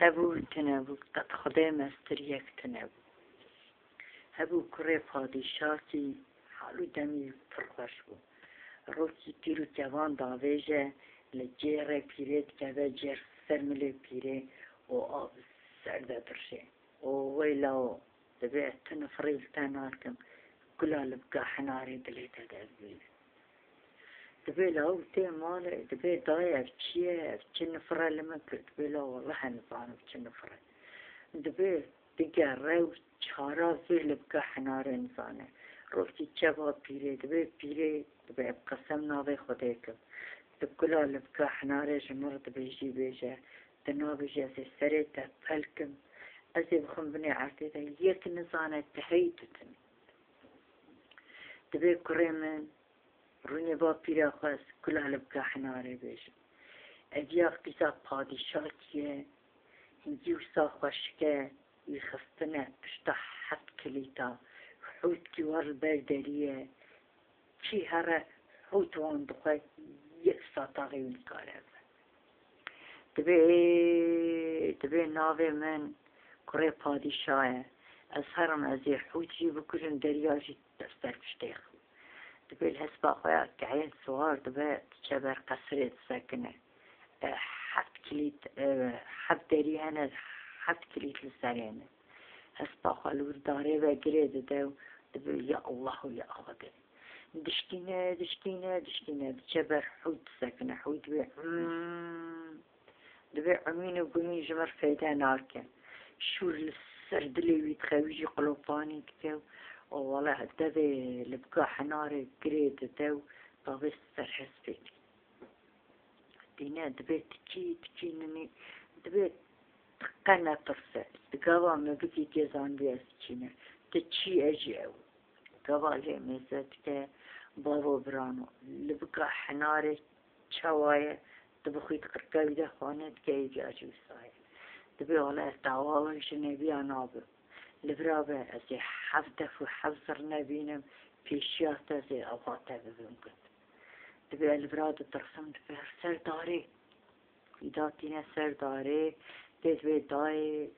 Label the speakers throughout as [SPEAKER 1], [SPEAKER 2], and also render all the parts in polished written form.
[SPEAKER 1] هبو تنبو قد خدا مستر یک تنبو هبو کره پادشاهی حالو دمی پرخوش بو روکی پیرو جوان داویجه لجیره پیره دکده جیر سرمله پیره و آب سرده درشه و ویلاو دبی تنفریل تنارکم کلا لبگا حناری دلیتا دازبیل دبي لو تي مال دبي ضايع بشيء بتشنفرة لما كنت دبي لو والله هنفعنا بتشنفرة دبي تجارو شهرا في لبكا حنار إنسانه روحي شباب بيري دبي بيري دبي بقسم ناوي خديك دكلا لبكا حنار جمر دبي جي بيجا تنابي جاسي سريتا فالكم أزي بخم بني عرتيتا يك نزانة تحيتتني دبي كريمن رونی با پیرا خواست کلا لبکا حناره بیشم ادیا قیزا پادشاهیه هنگی وسا خوشکه یخستنه پشتا حد کلیتا حوت کیوار برداریه چی هره حوت وان دخواه یک ساتاقی ونکاره دبی ناوی من کره پادشاهه از هرم از حوتی بکرن دریاجی دستر پشتیخ دبي الهسبة خويا كعين صغار دبي تشبر قصريت ساكنة حد كليت حد داري أنا حد كليت للسرينة هسبة خويا الورداري بقريد داو دبي يا الله يا أخوة دشتينا تشبر حوت ساكنة حوت بي دبي عمين وقمين جمر فايدة ناركن شور للسردلي ويتخويجي قلوباني كتاو والله دبي لبقى حناري قريد داو طابس سرحس بيتي دينا دبي تكينني دبي تقنا طرسة دقابا ما بكي جزان بياس تكينا تكي أجي أو قابا لي ميزاتك بابو برانو لبقى حناري شوايا دبخي تقرقاوي ده خوانت كيجي أجي وصايا دبي والله تعواوي شنبي أنابو لبرابه ازي حفدف وحفظر نبينم بيشيات ازي اوقاته ببنكت دبي البراد ترسم دبي سر داري إداتينا سر داري دبي داي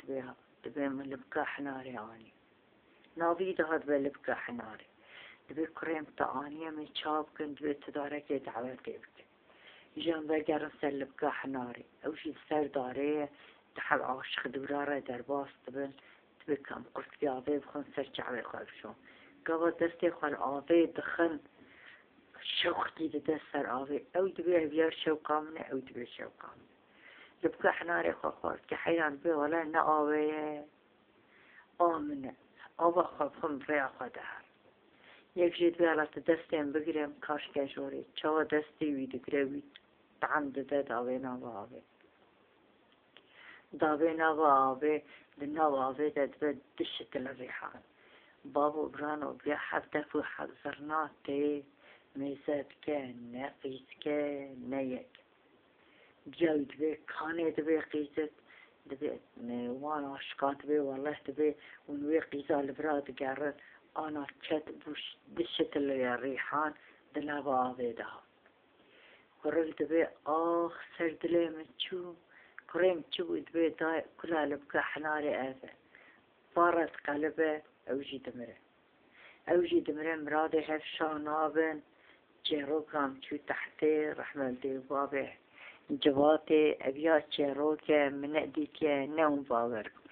[SPEAKER 1] دبي من لبكا حناري آني ناوي دهات بلبكا حناري دبي كريم تانية من شاب كنت دبي تدارك يدعوه تبكي جان بقرن سر لبكا حناري او شي سر داري تحب عاشق دوراره درباس بكم قلت يا عبي بخون سرچ عبي خالشون قبل دستي خال عبي دخن شوختي دست سر عبي او دبي بيار شوقا منه او دبي شوقا منه لبكا حناري خاخوات كحيان بي ولا نعبي آمنه آبا خواب خم ريا خدهر يك جيد بي على دستين بگرم كاش كشوري چاوا دستي ويدگره ويد تعمد داد عبي نابا عبي دابي نابا عبي بالنوع عبيدة دشت الريحان بابو برانو بيا حفتفو حذرناتي ميزات كان نقيس كان نيك جاو دبي كاني دبي قيزت دبي وانا عشقات دبي والله دبي ونوي قيزة البراد قارت انا تشت بوش دشت الريحان دنابا عبيدة ورل دبي اخ سردلي من شو كريم تشوي دبي داي كلها لبكا حناري آفة فارت قلبه أوجي دمره مرادي هف شانابن جيرو كام شو تحتي رحمة دي بابه جواتي أبيات جيروك من أديك نوم باوركم